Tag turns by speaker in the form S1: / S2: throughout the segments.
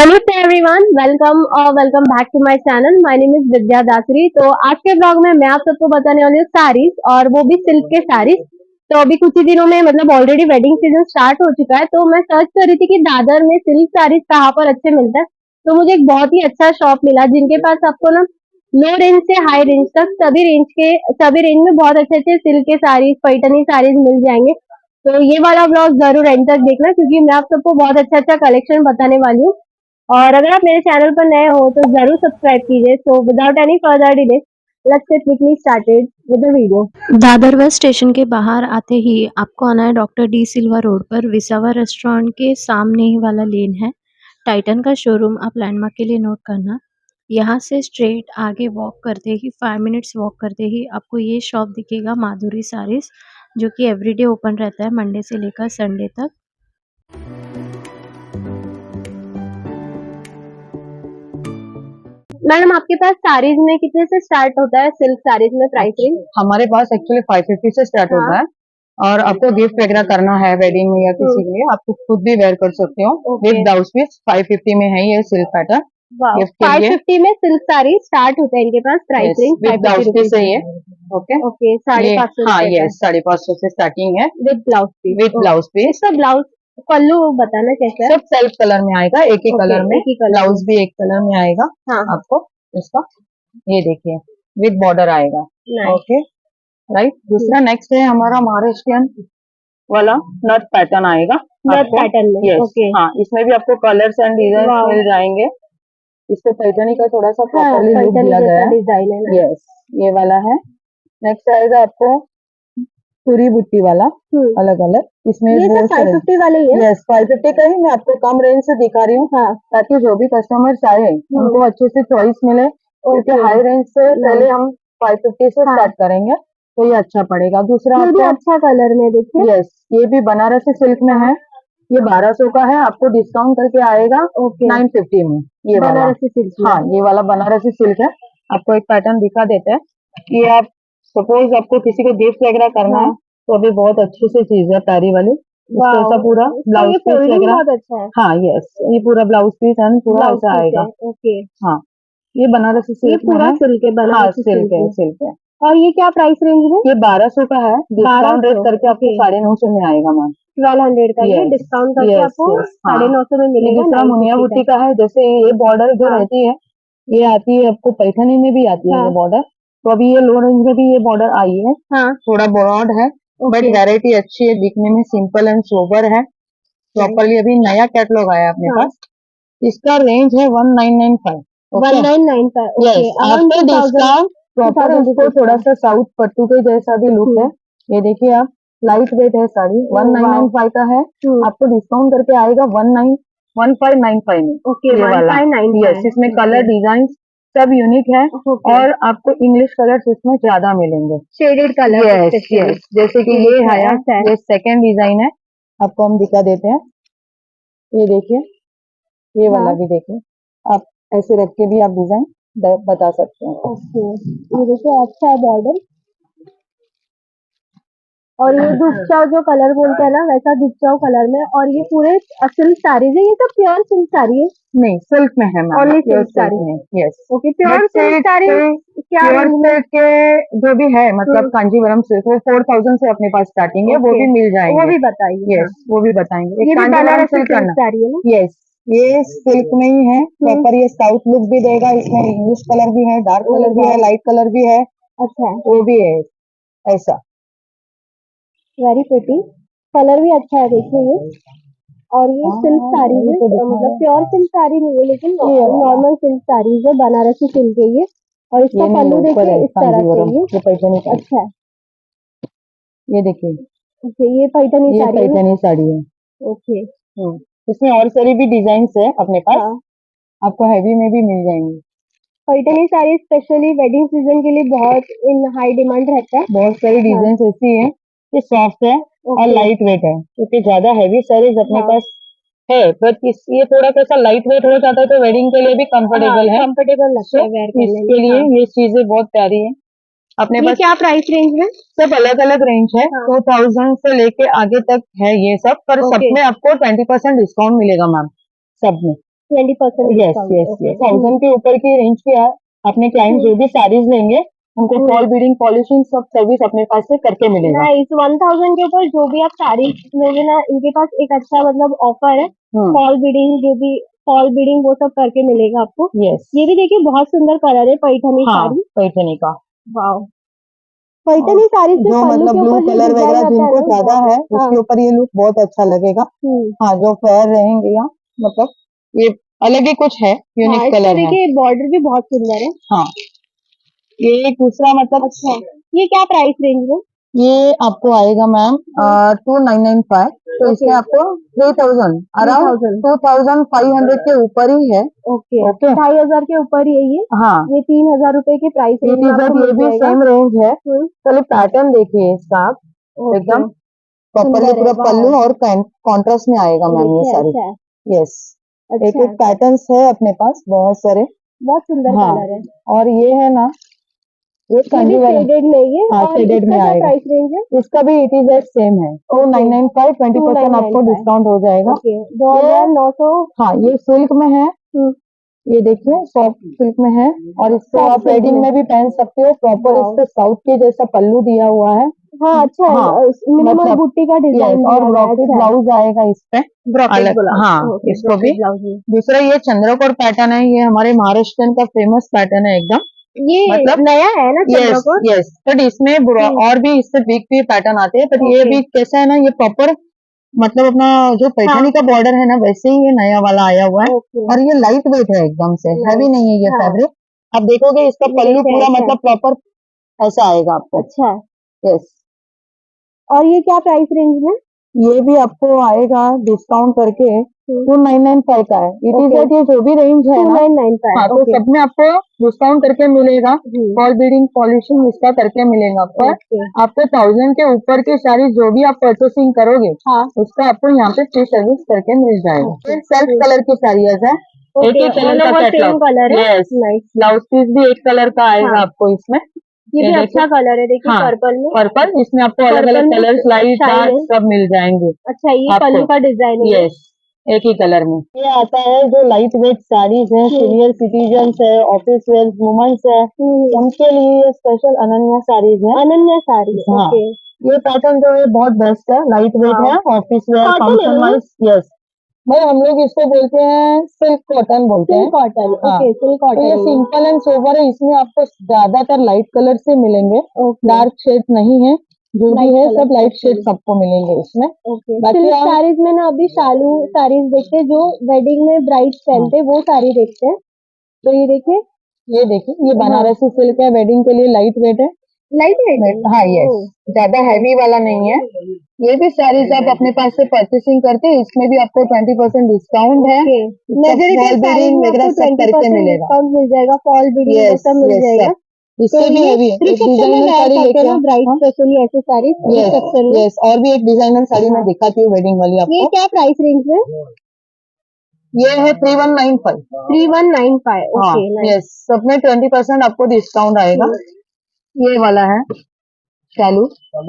S1: नमस्ते everyone, welcome back to my channel. My name is Vidya Dasari. तो आज के ब्लॉग में मैं आप सबको बताने वाली हूँ साड़ीज, और वो भी सिल्क के साड़ीज। तो अभी कुछ ही दिनों में मतलब ऑलरेडी वेडिंग सीजन स्टार्ट हो चुका है, तो मैं सर्च कर रही थी कि दादर में सिल्क साड़ीज कहाँ पर अच्छे मिलते हैं। तो मुझे एक बहुत ही अच्छा शॉप मिला जिनके पास आपको ना लो रेंज से हाई रेंज तक सभी रेंज में बहुत अच्छे अच्छे सिल्क के साड़ीज, पैठनी साड़ीज मिल जाएंगे। तो ये वाला ब्लॉग जरूर एंड तक देखना, क्योंकि मैं आप सबको बहुत अच्छा अच्छा कलेक्शन बताने वाली हूँ। और अगर आप मेरे चैनल पर नए हो तो जरूर सब्सक्राइब कीजिए। So without any further delay, let's get quickly started with the video.
S2: Dadar bus station के बाहर आते ही आपको आना है डॉक्टर डी सिल्वा रोड पर। विसावा रेस्टोरेंट के सामने ही वाला लेन है टाइटन का शोरूम। आप लैंडमार्क के लिए नोट करना। यहाँ से स्ट्रेट आगे वॉक करते ही 5 मिनट्स वॉक करते ही आपको ये शॉप दिखेगा, माधुरी साड़ीज, जो कि एवरीडे ओपन रहता है मंडे से लेकर संडे तक।
S1: मैडम, आपके पास साड़ीज में कितने से स्टार्ट होता है? सिल्क साड़ीज में प्राइसिंग?
S3: हमारे पास एक्चुअली 550 से स्टार्ट
S1: हाँ।
S3: होता है। और आपको गिफ्ट वगैरह करना है वेडिंग में या किसी के लिए, आप खुद भी वेयर कर सकते हो विद ब्लाउज पीस। 550 में है ये सिल्क पैटर्न गिफ्ट के लिए।
S1: 550 में सिल्क साड़ी स्टार्ट होता है इनके पास। प्राइसिंग
S3: विद ब्लाउज पीस है ये। ओके
S1: ओके, 550
S3: हाँ, ये 550 से स्टार्टिंग है
S1: with blouse piece.
S3: With blouse piece.
S1: इसका ब्लाउज पल्लू बताना कैसा है?
S3: सब सेल्फ कलर में आएगा, एक ही कलर में।
S1: एक ही कलर
S3: ब्लाउज भी एक कलर में आएगा।
S1: हाँ।
S3: आपको इसका ये देखिए विद बॉर्डर आएगा। Okay right. दूसरा नेक्स्ट है हमारा महाराष्ट्रियन वाला नट पैटर्न आएगा।
S1: नट पैटर्न में।
S3: Yes
S1: okay.
S3: हाँ, इसमें भी आपको कलर्स एंड डिजाइन मिल जाएंगे। इसको पैटर्नी का थोड़ा सा प्रॉपर्ली लुक दिया गया है।
S1: डिजाइन है।
S3: यस, ये वाला है। नेक्स्ट आएगा आपको पूरी बुट्टी वाला, अलग अलग। इसमें
S1: ये सब 550 वाले ही है?
S3: यस, 550 का ही मैं आपको कम रेंज से दिखा रही हूँ।
S1: हाँ।
S3: ताकि जो भी कस्टमर्स आए उनको अच्छे से चॉइस मिले। क्योंकि हाई रेंज से पहले हम 550 से स्टार्ट करेंगे, तो ये अच्छा पड़ेगा। दूसरा
S1: ये भी अच्छा कलर में देखिए।
S3: यस, ये भी बनारसी सिल्क में है। ये 1200 का है, आपको डिस्काउंट करके आएगा 950 में। ये
S1: बनारसी सिल्क।
S3: हाँ, ये वाला बनारसी सिल्क है। आपको एक पैटर्न दिखा देते हैं। ये आप सपोज आपको किसी को गिफ्ट वगैरह करना है, तो अभी बहुत अच्छी सी चीज है प्यारी वाली। इसको ऐसा पूरा ब्लाउज पीस वगैरह।
S1: बहुत अच्छा है।
S3: हाँ यस, ये पूरा ब्लाउज पीस एंड पूरा ऐसा आएगा।
S1: ओके।
S3: हाँ, ये बनारसी सिल्क में
S1: पूरा
S3: है।
S1: सिल्क है, बनारसी
S3: सिल्क है, सिल्क है।
S1: और ये क्या प्राइस रेंज में?
S3: ये 1200 का है, डिस्काउंट रेट करके आपको
S1: ओके।
S3: 950 में आएगा मैम।
S1: 1200 का ये डिस्काउंट करके आपको 950 में मिलेगा।
S3: दूसरा मुनिया बुट्टी का है। जैसे ये बॉर्डर जो रहती है, ये आती है आपको पैठनी में भी आती है ये बॉर्डर। तो अभी ये लो रेंज में भी ये बॉर्डर आई है। थोड़ा ब्रॉड है, बट वैरायटी अच्छी है, दिखने में सिंपल एंड सोबर है। प्रॉपरली अभी नया कैटलॉग आया अपने पास। इसका रेंज है 1995।
S1: 1995।
S3: यस, आफ्टर डिस्काउंट प्रॉपर इसको थोड़ा सा साउथ पट्टू के जैसा भी लुक है। ये देखिए आप, लाइट वेट है साड़ी। 1995 का है, आपको डिस्काउंट करके आएगा 1595 में।
S1: ओके,
S3: ये वाला।
S1: 1595।
S3: यस, इसमें कलर डिजाइन सब यूनिक है। और आपको इंग्लिश कलर्स इसमें ज्यादा मिलेंगे,
S1: शेडेड कलर।
S3: Yes yes. जैसे कि ये है, ये सेकंड डिजाइन है, आपको हम दिखा देते हैं। ये देखिए, ये वाला भी देखिए। आप ऐसे रख के भी आप डिजाइन बता सकते हैं।
S1: ओके, ये देखिए अच्छा है बॉर्डर। और ये दुपचाव जो कलर बोलते हैं ना, वैसा दुपचाव कलर में। और ये पूरे सिल्क साड़ीज है। ये सब प्योर सिल्क साड़ी है?
S3: नहीं, सिल्क में है मैम।
S1: ओनली सिल्क साड़ी
S3: में। Yes.
S1: Okay, pure silk sari क्या
S3: प्योर सिल्क के जो भी है, मतलब कांजीवरम सिल्क, वो 4000 से अपने पास स्टार्टिंग है। वो भी मिल जाएंगे।
S1: वो भी बताइए।
S3: यस, वो भी बताएंगे।
S1: ये कांजीवरम सिल्क साड़ी है ना?
S3: यस, ये सिल्क में ही है प्रॉपर। ये साउथ लुक भी देगा। इसमें इंग्लिश कलर भी है, डार्क कलर भी है, लाइट कलर भी है।
S1: अच्छा,
S3: वो भी है ऐसा।
S1: Very pretty. कलर भी अच्छा है, देखिए ये। और ये सिल्क साड़ी है, मतलब प्योर सिल्क साड़ी नहीं है, लेकिन नॉर्मल सिल्क साड़ी है, बनारसी सिल्क है ये। और इसका पल्लू देखिए इस तरह से। ये
S3: पैठनी।
S1: अच्छा है,
S3: ये देखिए,
S1: ये पैठनी साड़ी है।
S3: पैठनी साड़ी है।
S1: ओके।
S3: इसमें और सारी भी डिजाइन है अपने पास। आपको हैवी में भी मिल जाएंगे।
S1: Paithani sari specially wedding season के लिए बहुत इन हाई डिमांड रहता है।
S3: बहुत सारी डिजाइन ऐसी है, ये सॉफ्ट है और लाइट वेट है। क्योंकि ज्यादा हैवी साड़ीज अपने पास है, बट ये थोड़ा सा लाइट वेट हो जाता है, तो वेडिंग के लिए भी कंफर्टेबल है।
S1: कंफर्टेबल लगता है वेयर करने में।
S3: इसके लिए ये चीजें बहुत प्यारी है अपने पास।
S1: क्या प्राइस रेंज में?
S3: सब अलग अलग रेंज है। 2000 से लेके आगे तक है ये सब, पर सब में आपको 20% डिस्काउंट मिलेगा मैम, सब में।
S1: 20%
S3: yes
S1: discount.
S3: Yes
S1: okay.
S3: Yes 1000 के ऊपर की रेंज के अपने क्लाइंट जो भी साड़ीज लेंगे उनको फॉल बीडिंग पॉलिशिंग सब सर्विस अपने पास से करके मिलेगा।
S1: नाइस। 1000 के ऊपर जो भी आप साड़ी लोगे ना, इनके पास एक अच्छा मतलब ऑफर है। फॉल बीडिंग जो भी फॉल बीडिंग वो सब करके मिलेगा आपको।
S3: यस
S1: ये भी देखिए बहुत सुंदर कलर है, पैठनी
S3: हाँ
S1: साड़ी।
S3: पैठनी का
S1: वाओ, पैठनी साड़ी से
S3: जो
S1: पल्लू
S3: मतलब
S1: के
S3: ब्लू
S1: ऊपर जो
S3: कलर
S1: डिजाइन
S3: वगैरह
S1: आता है
S3: जिनको
S1: ना,
S3: ज्यादा है
S1: हाँ।
S3: उसके ऊपर ये लुक बहुत अच्छा लगेगा। हाँ जो फेयर रहेंगे यहाँ मतलब ये अलग ही कुछ है,
S1: हाँ,
S3: यूनिक
S1: इसका
S3: कलर है।
S1: देखिए बॉर्डर भी बहुत सुंदर है।
S3: हाँ ये एक दूसरा मतलब
S1: अच्छा, ये क्या प्राइस रेंज है?
S3: ये आपको आएगा मैम 2995, तो इसमें आपको 3000 अराउंड
S1: 3000
S3: 2500 के ऊपर ही है।
S1: ओके।
S3: ओके
S1: 2500 के ऊपर ही है ये।
S3: हाँ
S1: ये 3000 रुपए के प्राइस
S3: ये
S1: रेंज में आपको
S3: ये
S1: मिल
S3: भी
S1: जाएगा।
S3: सेम रेंज है।
S1: हम्म,
S3: चलिए पैटर्न देखिए इसका आप
S1: ओके।
S3: एकदम प्रॉपरली
S1: सुंदर है,
S3: पूरा
S1: वाह।
S3: पल्लू और कॉन्ट्रास्ट में आएगा मैम ये
S1: देखिए,
S3: सारी।
S1: अच्छा है,
S3: यस एक
S1: अच्छा
S3: एक
S1: है,
S3: पैटर्न्स है अपने पास बहुत सारे।
S1: बहुत सुंदर
S3: हाँ
S1: कलर है।
S3: और ये है ना ये
S1: ये भी
S3: कंडी वाला
S1: शेडेड में ही है।
S3: हाँ
S1: और
S3: शेडेड
S1: इसका
S3: में
S1: क्या
S3: आएगा।
S1: प्राइस रेंज है?
S3: इसका भी इट इज एट सेम है 2995 20% आपको
S1: 2995
S3: डिस्काउंट हो जाएगा।
S1: ओके। 2900।
S3: हाँ ये सिल्क में है, ये देखिए सॉफ्ट सिल्क में है और इसको
S1: Soft
S3: आप
S1: silk
S3: वेडिंग
S1: में।
S3: में भी पहन सकते हो। Proper
S1: wow.
S3: इसको साउथ के जैसा पल्लू दिया हुआ है।
S1: हाँ, अच्छा है।
S3: हाँ
S1: मिनिमल
S3: मतलब
S1: बुट्टी का डिजाइन
S3: यस
S1: दिया
S3: और
S1: गया है,
S3: ब्रॉकेट
S1: अच्छा है।
S3: ब्लाउज आएगा इस पे
S1: ब्रॉकेट
S3: अलग।
S1: ब्लाउज,
S3: हाँ
S1: ओके,
S3: इसको भी
S1: ब्रॉकेट ब्लाउज है।
S3: दूसरा ये चंद्रकोर पैटर्न है, ये हमारे महाराष्ट्र का फेमस पैटर्न है एकदम।
S1: ये
S3: मतलब
S1: नया है ना
S3: यस
S1: चंद्रकोर?
S3: यस बट इसमें और भी इससे बिग भी पैटर्न आते हैं, बट ये
S1: ओके।
S3: भी कैसा है ना ये प्रॉपर मतलब अपना जो पैठनी का बॉर्डर है ना वैसे ही ये नया वाला आया हुआ है।
S1: ओके।
S3: और ये लाइट वेट है एकदम से,
S1: Nice,
S3: हैवी नहीं है ये
S1: हाँ।
S3: फैब्रिक। आप देखोगे इसका
S1: ये
S3: पल्लू
S1: देखिए,
S3: पूरा
S1: अच्छा है।
S3: मतलब प्रॉपर ऐसा आएगा आपको।
S1: अच्छा है।
S3: यस
S1: और ये क्या प्राइस रेंज में?
S3: ये भी आपको आएगा डिस्काउंट करके 2995 का है। It is
S1: okay.
S3: एट ये जो भी रेंज है ना
S1: 2995
S3: हाँ तो
S1: ओके।
S3: सब में आपको डिस्काउंट करके मिलेगा।
S1: हम्म,
S3: फॉल बीडिंग पॉलिशिंग इसका करके मिलेगा आपको।
S1: ओके।
S3: आपको 1000 के ऊपर की साड़ी जो भी आप परचेसिंग करोगे
S1: हाँ,
S3: उसका आपको यहाँ पे फ्री सर्विस करके मिल जाएगा।
S1: ओके।
S3: सेल्फ कलर की साड़ियाज है, एक
S1: ओके,
S3: ही कलर
S1: ऑल
S3: का
S1: ओवर सेम
S3: कैटलॉग।
S1: कलर है।
S3: Yes
S1: nice.
S3: ब्लाउज पीस भी एक कलर का आएगा
S1: हाँ,
S3: आपको इसमें।
S1: ये भी
S3: ये
S1: अच्छा कलर है, देखिए
S3: हाँ
S1: पर्पल में।
S3: पर्पल इसमें आपको अलग
S1: पर्पल
S3: अलग
S1: में
S3: कलर्स लाइट
S1: शाइन
S3: डार्क
S1: है।
S3: सब मिल जाएंगे
S1: अच्छा, ये
S3: आपको।
S1: पल्लू का डिजाइन है ये।
S3: यस एक ही कलर में ये आता है। जो लाइट वेट साड़ीज है सीनियर सिटीजन्स है ऑफिस वेयर वुमेन्स है उनके लिए स्पेशल अनन्या साड़ीज है।
S1: अनन्या साड़ी,
S3: हाँ
S1: ओके।
S3: ये पैटर्न जो है बहुत बेस्ट है, लाइट वेट
S1: हाँ,
S3: है, ऑफिस वेयर
S1: कॉटन है
S3: फंक्शन
S1: ना ये?
S3: वाइज। यस भाई हम लोग इसको बोलते हैं सिल्क कॉटन बोलते हैं।
S1: सिल्क कॉटन,
S3: हाँ
S1: ओके, सिल्क
S3: तो ये
S1: कॉटन है ये।
S3: सिंपल एंड सोबर है, इसमें आपको ज्यादातर लाइट कलर से मिलेंगे,
S1: ओके।
S3: डार्क शेड नहीं है। जो भी
S1: लाइट
S3: है
S1: कलर
S3: सब लाइट
S1: से
S3: शेड सबको मिलेंगे इसमें।
S1: ओके।
S3: बाकी
S1: सिल्क
S3: हम
S1: साड़ीज में ना अभी शालू साड़ीज देखते हैं जो वेडिंग में ब्राइड्स पहनते हैं, वो साड़ी देखते हैं। तो ये देखिए,
S3: ये देखिए ये
S1: हाँ,
S3: बनारसी सिल्क है, वेडिंग के लिए लाइट वेट है।
S1: लाइट वेट है।
S3: हाँ यस ज्यादा हैवी वाला नहीं है। ये भी साड़ीज आप अपने पास से परचेसिंग करते हैं, इसमें भी आपको 20% डिस्काउंट है।
S1: Okay. Majority
S3: fall
S1: saris
S3: beading
S1: में
S3: वगैरह
S1: आपको
S3: सब करके
S1: 20%
S3: मिलेगा।
S1: डिस्काउंट मिल जाएगा, फॉल बीडिंग वो
S3: यस
S1: सब मिल
S3: यस
S1: जाएगा।
S3: सब इससे भी हैवी है। एक
S1: रिसेप्शन में
S3: डिजाइनर
S1: वेयर
S3: साड़ी
S1: करते हैं
S3: लेके
S1: ना ब्राइड स्पेशली ऐसे साड़ी
S3: यस
S1: रिसेप्शन में।
S3: यस और भी एक डिजाइनर साड़ी मैं दिखाती हूँ वेडिंग वाली
S1: ये
S3: आपको।
S1: क्या प्राइस रेंज है?
S3: ये है 3195।
S1: 3195
S3: हाँ
S1: ओके, नाइस।
S3: यस सब में 20% आपको डिस्काउंट आएगा। ये वाला है चालू।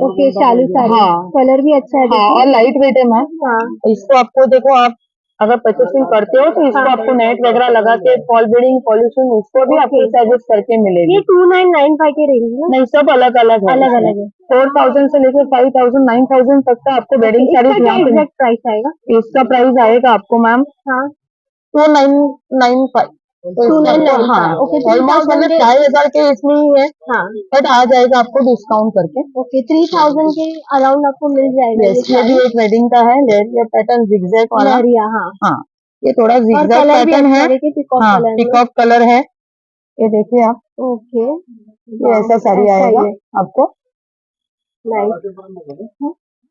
S1: ओके, चालू साड़ी।
S3: हाँ
S1: कलर भी अच्छा है,
S3: हाँ
S1: देखिए।
S3: और लाइट वेट है मैम।
S1: हाँ,
S3: इसको आपको देखो आप अगर परचेसिंग करते हो तो इसको आपको नेट वगैरह लगा के फॉल बीडिंग पॉलिशिंग उसको भी आपको सर्विस करके मिलेगी।
S1: ये 2995 के रेंज में
S3: नहीं सब अलग अलग है,
S1: अलग अलग है।
S3: 4000 से लेकर 5000 9000 तक का आपको वेडिंग
S1: इसका
S3: साड़ीज
S1: क्या
S3: यहाँ पे।
S1: एग्जैक्ट प्राइस आएगा?
S3: इसका प्राइस आएगा आपको मैम
S1: हाँ,
S3: 2995। तो इसका आपको हाँ
S1: 2995 ओके।
S3: ऑलमोस्ट
S1: 3000
S3: मतलब
S1: के
S3: 4500 के इसमें ही है,
S1: हाँ,
S3: बट आ जाएगा आपको डिस्काउंट करके।
S1: ओके, 3000 के अराउंड आपको मिल जाएगा ये
S3: यस ये भी
S1: साड़ी।
S3: एक वेडिंग का है, ये पैटर्न जिगजैग वाला।
S1: लहरिया, हाँ।
S3: हाँ ये थोड़ा
S1: और
S3: जिगजैग
S1: कलर भी
S3: पैटर्न
S1: अच्छा
S3: है।
S1: है, देखिए पीकॉक
S3: हाँ
S1: कलर में।
S3: पिकॉक कलर है, ये देखिए आप
S1: ओके,
S3: ये ऐसा साड़ी
S1: ऐसा
S3: आएगा
S1: ही है,
S3: आपको।
S1: नाइस।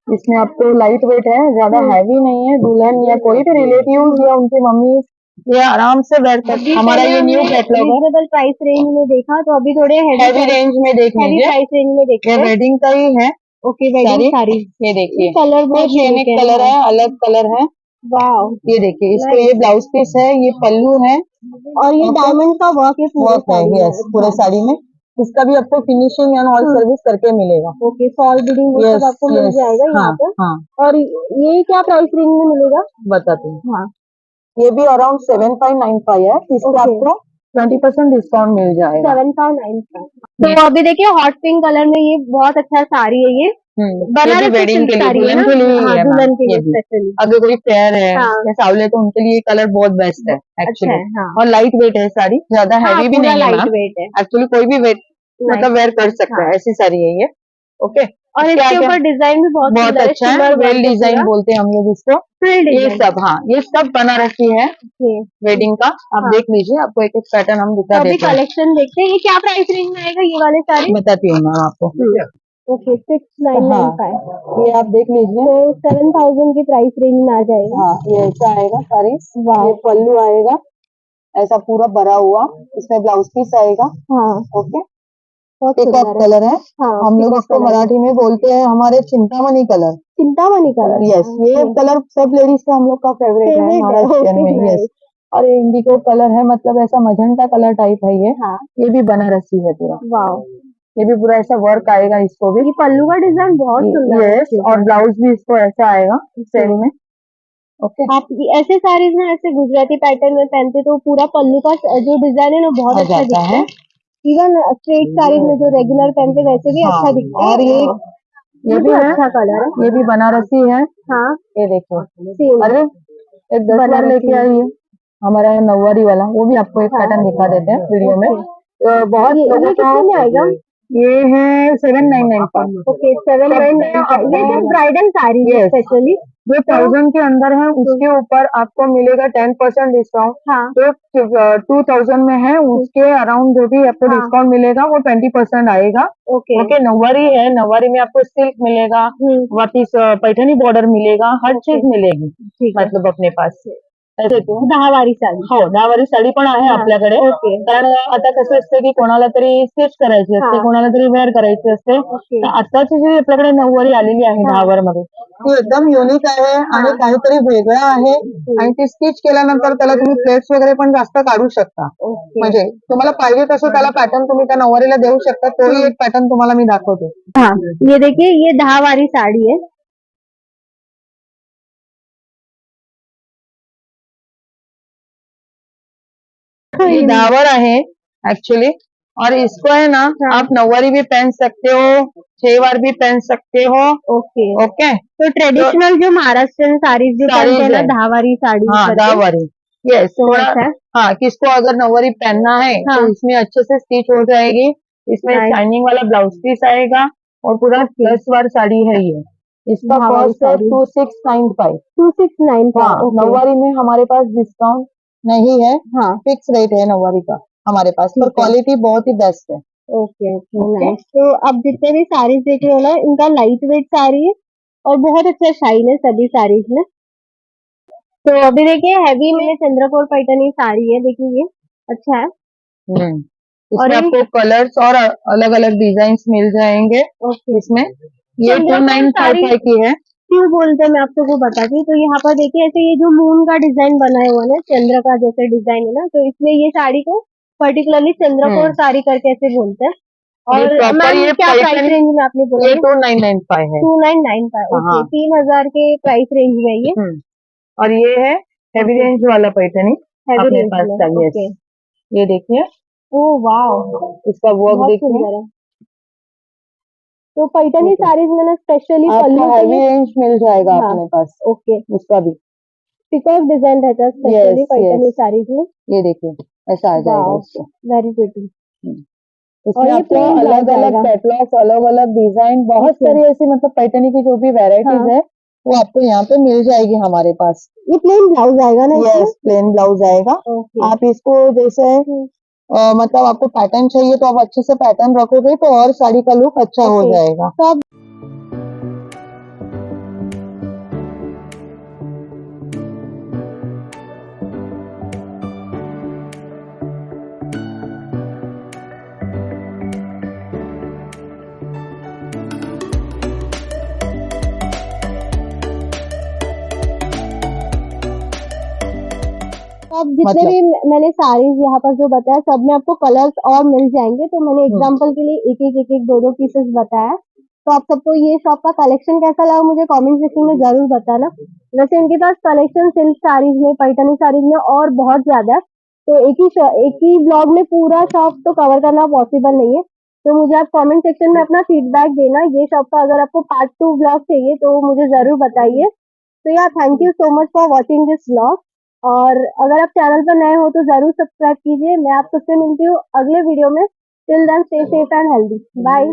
S3: इसमें आपको लाइट वेट है, ज्यादा हैवी नहीं है। दुल्हन या कोई भी रिलेटिव या उनकी मम्मी ये आराम से बैठ कर। हमारा ये न्यू कैटलॉग है,
S1: रीजनेबल प्राइस रेंज में देखा, तो अभी थोड़े
S3: हैवी रेंज में देख
S1: हैवी
S3: लीजिए।
S1: प्राइस रेंज में देखते
S3: ये
S1: हैं।
S3: वेडिंग का ही है
S1: ओके, वेडिंग साड़ी।
S3: ये देखिए
S1: कलर बहुत
S3: कुछ यूनिक
S1: यूनिक है
S3: कलर
S1: ना।
S3: है, अलग कलर है।
S1: वाओ,
S3: ये देखिए इसको ये ब्लाउज पीस है, ये पल्लू है
S1: और ये डायमंड का वर्क है पूरे
S3: वर्क है।
S1: साड़ी में।
S3: यस पूरे साड़ी में इसका भी आपको फिनिशिंग एंड ऑल सर्विस करके मिलेगा।
S1: ओके, फॉल बीडिंग वो सब आपको मिल
S3: यस
S1: जाएगा
S3: हाँ
S1: यहाँ पर।
S3: हाँ
S1: और ये क्या प्राइस रेंज में मिलेगा?
S3: बताती हूँ।
S1: हाँ,
S3: ये भी अराउंड 7595 है, इस पे
S1: Okay.
S3: आपको 20% डिस्काउंट मिल जाएगा।
S1: 7,900। तो अभी देखिए हॉट पिंक कलर में ये बहुत अच्छा साड़ी है ये
S3: ये
S1: बनारसी
S3: भी वेडिंग
S1: सिल्क
S3: के लिए,
S1: साड़ी है
S3: दुल्हन
S1: ना?
S3: के लिए ही
S1: हाँ
S3: है
S1: दुल्हन
S3: मैम,
S1: के
S3: ये
S1: लिए
S3: भी।
S1: स्पेशली।
S3: अगर कोई फेयर है
S1: हाँ।
S3: या सावले, तो उनके लिए कलर बहुत बेस्ट है
S1: अच्छा
S3: एक्चुअली।
S1: है, हाँ।
S3: और लाइट वेट है साड़ी, ज्यादा
S1: हाँ
S3: हैवी भी
S1: पूरा
S3: नहीं है
S1: लाइट
S3: मैम,
S1: वेट है।
S3: एक्चुअली कोई भी वेट मतलब वेयर कर सकता
S1: हाँ।
S3: है, ऐसी साड़ी है ये। ओके,
S1: और
S3: इसके
S1: इसके
S3: आगे
S1: ऊपर डिजाइन भी बहुत
S3: बहुत
S1: सुंदर है,
S3: अच्छा है,
S1: शिमर
S3: वेल
S1: वर्क है
S3: डिजाइन
S1: पूरा।
S3: बोलते हैं हम लोग इसको।
S1: फ्रिल
S3: ये
S1: डिजाइन।
S3: सब, हाँ, ये सब बनारसी है वेडिंग का। आप
S1: हाँ।
S3: देख लीजिए, आपको एक एक पैटर्न हम
S1: तो
S3: दिखा
S1: अभी
S3: देते हैं।
S1: कलेक्शन देखते हैं, ये क्या प्राइस रेंज में आएगा ये वाले साड़ी?
S3: बताती हूँ मैम आपको।
S1: ओके 6,995।
S3: हाँ, ये आप देख लीजिए।
S1: तो 7,000 की प्राइस रेंज में आ जाएगा।
S3: हाँ, ये ऐसा आएगा साड़ी।
S1: वाह।
S3: ये पल्लू आएगा ऐसा पूरा भरा हुआ, इसमें ब्लाउज पीस आएगा।
S1: हाँ
S3: ओके,
S1: बहुत
S3: पीकॉक
S1: सुंदर है।
S3: कलर है।
S1: हाँ
S3: हम लोग
S1: peacock
S3: इसको
S1: colour है।
S3: मराठी में बोलते हैं हमारे Chintamani colour.
S1: Chintamani colour.
S3: Yes, ये कलर सब लेडीज का हम लोग का फेवरेट है महाराष्ट्रियन में। यस, और ये इंडिगो कलर है, मतलब ऐसा मजेंटा कलर टाइप है ये।
S1: हाँ।
S3: ये भी बनारसी है पूरा।
S1: वाह,
S3: ये भी पूरा ऐसा वर्क आएगा इसको भी।
S1: ये पल्लू का डिजाइन बहुत सुंदर है।
S3: यस, और ब्लाउज भी इसको ऐसा आएगा सेम में। ओके,
S1: आप ऐसे साड़ीज में ऐसे गुजराती पैटर्न में पहनते तो पूरा पल्लू का जो डिजाइन है ना बहुत
S3: आ
S1: अच्छा
S3: जाता
S1: दिखता
S3: है।
S1: है। इवन स्ट्रेट साड़ीज में जो रेगुलर पहनते वैसे भी अच्छा दिखता है।
S3: और ये
S1: ये
S3: भी
S1: भी
S3: है,
S1: अच्छा कलर है।
S3: ये भी बनारसी है।
S1: हाँ
S3: ये देखो,
S1: सेम
S3: अरे एक 10 बार
S1: बनारसी
S3: लेके आई है हमारा नौवारी वाला, वो भी आपको एक पैटर्न दिखा देते हैं वीडियो में। तो बहुत लोगों
S1: ये कितने में आएगा?
S3: ये है 7,995।
S1: ओके 7,995। ये तो ब्राइडल साड़ी है
S3: Yes.
S1: स्पेशली।
S3: जो 1000 के अंदर है उसके ऊपर आपको मिलेगा 10% डिस्काउंट।
S1: हाँ
S3: जो 2000 में है उसके अराउंड जो भी आपको
S1: हाँ।
S3: डिस्काउंट मिलेगा वो 20% आएगा।
S1: ओके
S3: ओके, नौवारी है, नौवारी में आपको सिल्क मिलेगा, वापिस पैठणी बॉर्डर मिलेगा, हर चीज मिलेगी
S1: ठीक है।
S3: मतलब अपने पास। ऐसे तू
S1: 10 वारी साडी.
S3: हो, 10 वारी साडी पण आहे
S1: हा,
S3: आपल्याकडे.
S1: ओके.
S3: कारण आता कसं असतं की कोणाला तरी स्टिच करायची असते,
S1: हा.
S3: कोणाला तरी वेअर करायची असते.
S1: ओके.
S3: तर आताची जी आपल्याकडे नऊवारी आलेली आहे
S1: हा.
S3: 10 वर मध्ये, ती एकदम युनिक आहे आणि
S1: हा.
S3: काहीतरी वेगळं आहे आणि ती स्टिच केल्यानंतर त्याला तुम्ही प्लेट्स वगैरे पण जास्त काढू शकता.
S1: ओके.
S3: म्हणजे तुम्हाला पाहिजे तसं त्याला पॅटर्न तुम्ही त्या नऊवारीला देऊ शकता. तोही एक पॅटर्न तुम्हाला मी दाखवते.
S1: हाँ ये देखिए ये 10 वाली साड़ी है.
S3: ये दावर है एक्चुअली, और इसको है ना
S1: हाँ.
S3: आप नौवारी भी पहन सकते हो, 6 वार भी पहन सकते हो.
S1: ओके.
S3: ओके,
S1: तो ट्रेडिशनल जो महाराष्ट्रियन साड़ीज जो
S3: साड़ीज
S1: पहनते हैं ना
S3: है.
S1: 10 वाली साड़ी
S3: हाँ,
S1: करके,
S3: दावरी. यस,
S1: तो
S3: थोड़ा
S1: वैसा है.
S3: हाँ, किसको अगर नौवारी पहनना है
S1: हाँ.
S3: तो इसमें अच्छे से स्टिच हो जाएगी. इसमें
S1: Nice.
S3: शाइनिंग वाला ब्लाउज पीस आएगा और पूरा
S1: Okay.
S3: 10 वार साड़ी है ये. इसका
S1: धावारी
S3: कॉस्ट है
S1: साड़ी.
S3: 2695.
S1: 2695.
S3: हाँ,
S1: ओके.
S3: नौवारी में हमारे पास डिस्काउंट नहीं है,
S1: हाँ.
S3: फिक्स रेट है नौवारी का हमारे पास, पर
S1: ठीक है.
S3: क्वालिटी बहुत ही बेस्ट है.
S1: Okay okay
S3: okay.
S1: नाइस. तो अब जितने भी साड़ीज देख रहे हो ना इनका लाइट वेट साड़ी है और बहुत अच्छा शाइन है सभी साड़ीज में. तो अभी देखिए हैवी में चंद्रकोर पैठणी साड़ी है, देखिए ये अच्छा है. और
S3: इसमें
S1: ये
S3: आपको कलर्स और अलग अलग डिजाइन मिल जाएंगे.
S1: ओके.
S3: इसमें ये
S1: चंद्रकोर साड़ी
S3: 2955 की है.
S1: क्यों बोलते हैं मैं आपको वो बताती हूँ. तो यहाँ पर देखिए ऐसे ये जो मून का डिजाइन बना हुआ है ना, चंद्र का जैसे डिजाइन है ना, तो इसमें ये साड़ी को पर्टिकुलरली चंद्रकोर साड़ी करके ऐसे बोलते हैं.
S3: ये
S1: और
S3: proper
S1: मैम
S3: ये
S1: क्या प्राइस
S3: पैटर्न
S1: रेंज में आपने बोला?
S3: ये 2995 है.
S1: 2995. ओके,
S3: हाँ.
S1: 3000 के प्राइस रेंज में है ये.
S3: और ये है हेवी रेंज वाला पैटर्न
S1: हैवी
S3: अपने
S1: रेंज
S3: पास
S1: में.
S3: चाहिए.
S1: ओके.
S3: ये देखिए,
S1: ओह वाओ,
S3: इसका वर्क
S1: बहुत
S3: देखिए.
S1: सुंदर है. तो पैठणी साड़ीज में ना स्पेशली
S3: आपको
S1: पल्लू
S3: हैवी
S1: चाहिए.
S3: रेंज मिल जाएगा
S1: हाँ.
S3: अपने पास
S1: ओके.
S3: उसका भी.
S1: पिकॉक डिजाइन रहता है specially
S3: Yes,
S1: Paithani
S3: yes.
S1: Saris में.
S3: ये देखिए ऐसा आ जाएगा
S1: वाओ,
S3: इसको.
S1: Very pretty.
S3: इसमें
S1: ये
S3: आपको
S1: plain
S3: अलग
S1: blouse
S3: अलग
S1: आएगा.
S3: कैटलॉग, अलग अलग डिजाइन, बहुत
S1: Okay.
S3: सारी ऐसी मतलब पैठनी की जो भी वैरायटीज
S1: हाँ.
S3: है वो आपको यहाँ पे मिल जाएगी हमारे पास.
S1: ये प्लेन ब्लाउज आएगा ना इसमें?
S3: यस, प्लेन ब्लाउज आएगा.
S1: ओके.
S3: आप इसको जैसे मतलब आपको पैटर्न चाहिए तो आप अच्छे से पैटर्न रखोगे तो और साड़ी का लुक अच्छा हो
S1: Okay.
S3: जाएगा.
S1: तो अब अब जितने भी मैंने साड़ीज यहाँ पर जो बताया सब में आपको कलर्स और मिल जाएंगे. तो मैंने एग्जांपल के लिए एक एक दो पीसेस बताया. तो आप सबको ये शॉप का कलेक्शन कैसा लगा मुझे कमेंट सेक्शन में जरूर बताना। वैसे इनके पास कलेक्शन सिल्क साड़ीज में, पैठनी साड़ीज में और बहुत ज्यादा है, तो एक ही ब्लॉग में पूरा शॉप तो कवर करना पॉसिबल नहीं है। तो मुझे आप कमेंट सेक्शन में अपना फीडबैक देना, ये शॉप का अगर आपको पार्ट 2 ब्लॉग चाहिए तो मुझे जरूर बताइए। तो या thank you so much for watching this blog, और अगर आप चैनल पर नए हो तो जरूर सब्सक्राइब कीजिए। मैं आप सबसे मिलती हूँ अगले वीडियो में। Till then stay safe and healthy, bye.